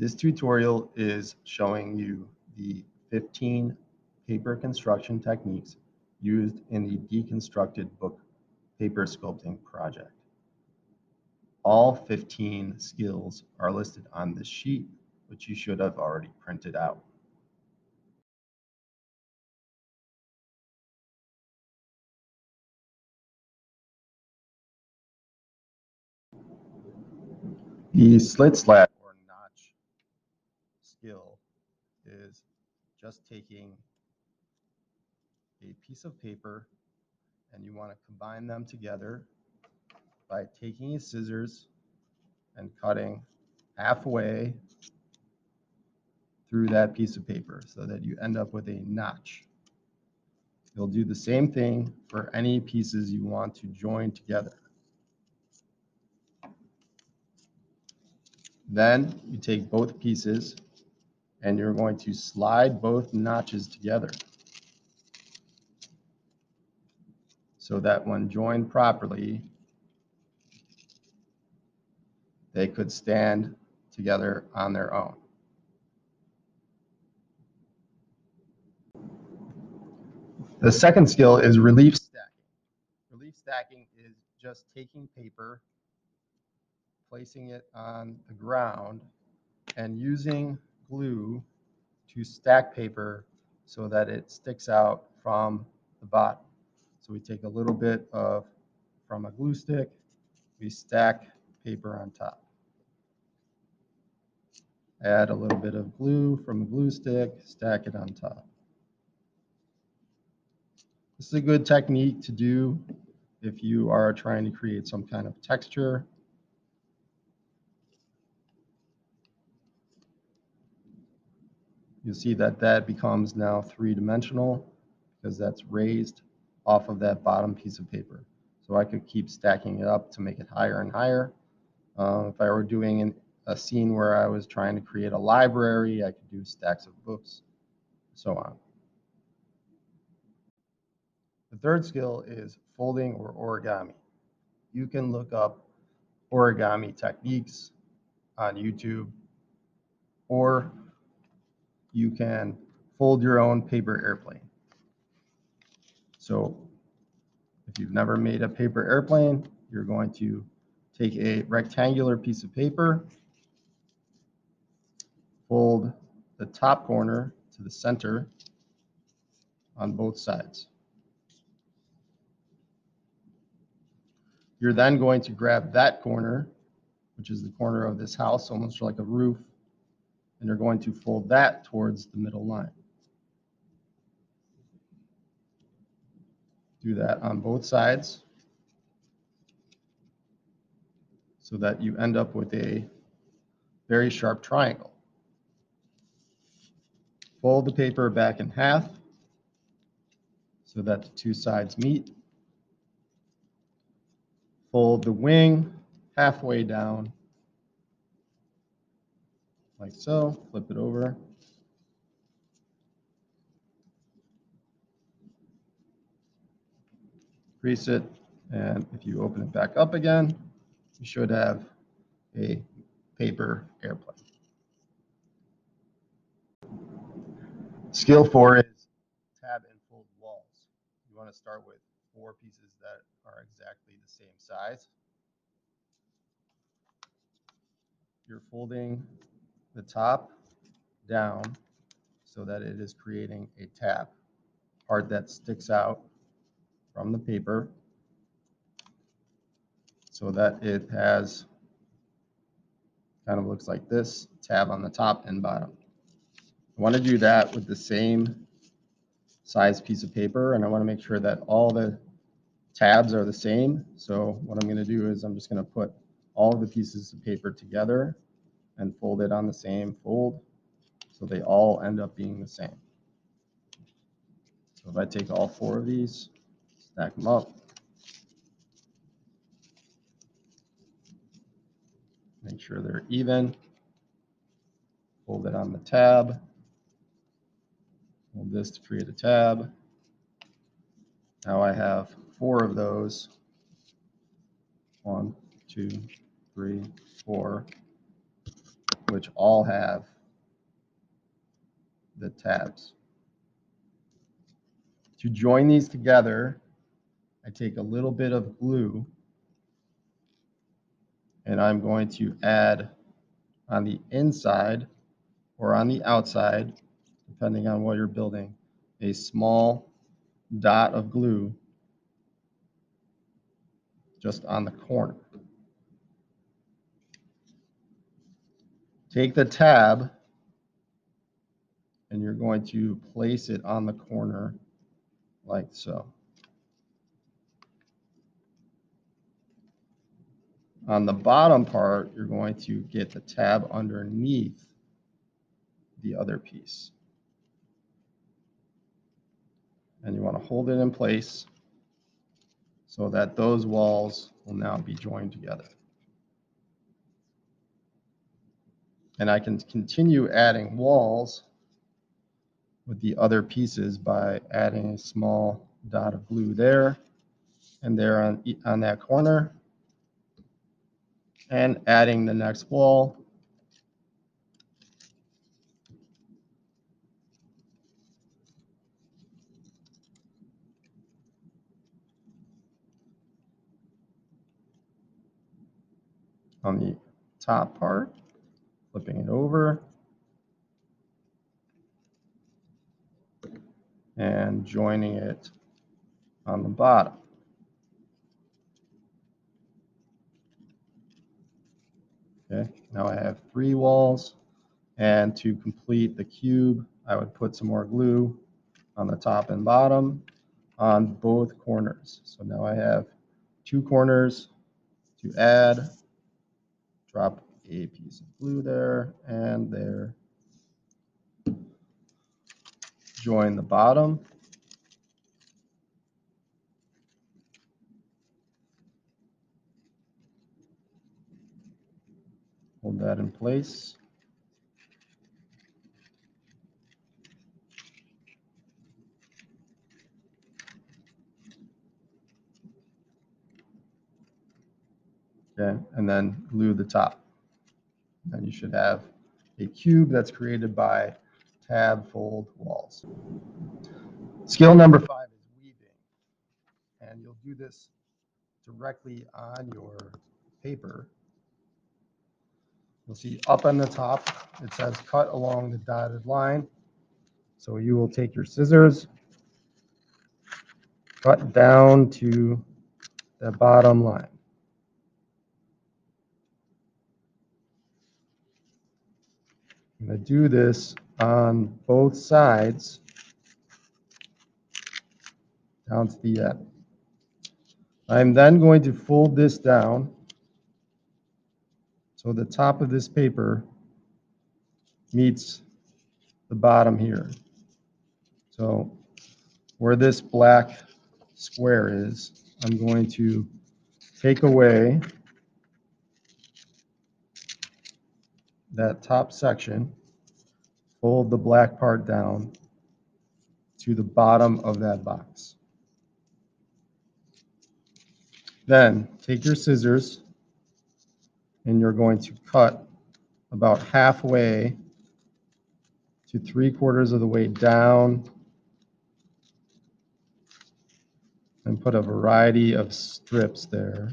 This tutorial is showing you the 15 paper construction techniques used in the Deconstructed Book paper sculpting project. All 15 skills are listed on this sheet, which you should have already printed out. The slit slab or notch skill is just taking a piece of paper and you want to combine them together by taking your scissors and cutting halfway through that piece of paper so that you end up with a notch. You'll do the same thing for any pieces you want to join together. Then you take both pieces and you're going to slide both notches together so that when joined properly, they could stand together on their own. The second skill is relief stacking. Relief stacking is just taking paper, placing it on the ground, and using glue to stack paper so that it sticks out from the bottom. So we take a little bit from a glue stick, we stack paper on top. Add a little bit of glue from a glue stick, stack it on top. This is a good technique to do if you are trying to create some kind of texture. You'll see that that becomes now three-dimensional because that's raised off of that bottom piece of paper. So I could keep stacking it up to make it higher and higher. If I were doing a scene where I was trying to create a library, I could do stacks of books, so on. The third skill is folding or origami. You can look up origami techniques on YouTube, or you can fold your own paper airplane. So if you've never made a paper airplane, you're going to take a rectangular piece of paper, fold the top corner to the center on both sides. You're then going to grab that corner, which is the corner of this house, almost like a roof, and you're going to fold that towards the middle line. Do that on both sides so that you end up with a very sharp triangle. Fold the paper back in half so that the two sides meet. Fold the wing halfway down, like so. Flip it over. Crease it, and if you open it back up again, you should have a paper airplane. Skill 4 is tab and fold walls. You want to start with 4 pieces that are exactly the same size. You're folding the top down so that it is creating a tab, part that sticks out from the paper so that it has kind of looks like this, tab on the top and bottom. I want to do that with the same size piece of paper, and I want to make sure that all the tabs are the same. So what I'm going to do is I'm just going to put all of the pieces of paper together and fold it on the same fold so they all end up being the same. So if I take all 4 of these, stack them up, make sure they're even, fold it on the tab, fold this to create a tab. Now I have 4 of those. 1, 2, 3, 4. which all have the tabs. To join these together, I take a little bit of glue and I'm going to add on the inside or on the outside, depending on what you're building, a small dot of glue just on the corner. Take the tab and you're going to place it on the corner like so. On the bottom part, you're going to get the tab underneath the other piece. And you want to hold it in place so that those walls will now be joined together. And I can continue adding walls with the other pieces by adding a small dot of glue there and there on that corner, and adding the next wall. On the top part, flipping it over, and joining it on the bottom. Okay, now I have 3 walls, and to complete the cube, I would put some more glue on the top and bottom on both corners. So now I have 2 corners to add. Drop a piece of glue there and there. Join the bottom. Hold that in place. Okay, and then glue the top. Then you should have a cube that's created by tab fold walls. Skill number 5 is weaving. And you'll do this directly on your paper. You'll see up on the top, it says cut along the dotted line. So you will take your scissors, cut down to the bottom line. I'm going to do this on both sides down to the end. I'm then going to fold this down so the top of this paper meets the bottom here. So where this black square is, I'm going to take away that top section, fold the black part down to the bottom of that box. Then take your scissors and you're going to cut about halfway to 3/4 of the way down and put a variety of strips there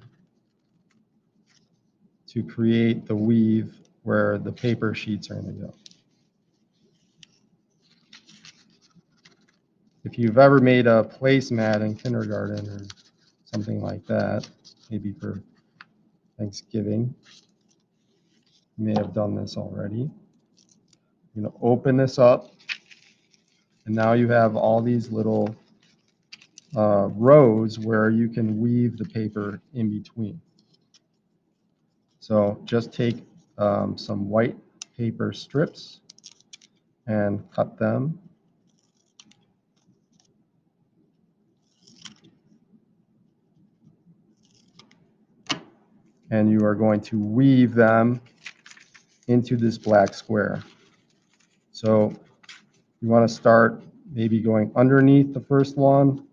to create the weave where the paper sheets are going to go. If you've ever made a placemat in kindergarten or something like that, maybe for Thanksgiving, you may have done this already. You're going to open this up, and now you have all these little rows where you can weave the paper in between. So just take some white paper strips and cut them. And you are going to weave them into this black square. So you want to start maybe going underneath the first one,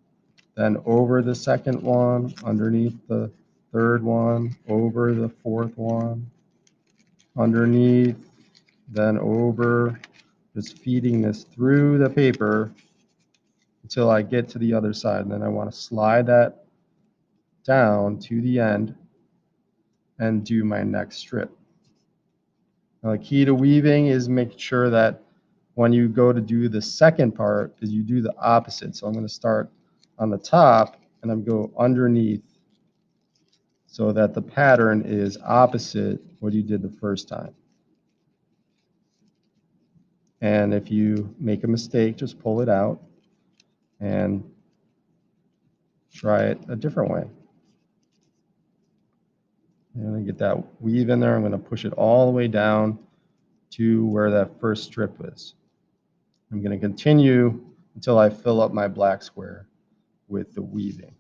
then over the second one, underneath the third one, over the fourth one, underneath, then over, just feeding this through the paper until I get to the other side. And then I want to slide that down to the end and do my next strip. Now, the key to weaving is make sure that when you go to do the second part is you do the opposite. So I'm going to start on the top and I'm go underneath so that the pattern is opposite what you did the first time. And if you make a mistake, just pull it out and try it a different way. And I get that weave in there. I'm going to push it all the way down to where that first strip is. I'm going to continue until I fill up my black square with the weaving.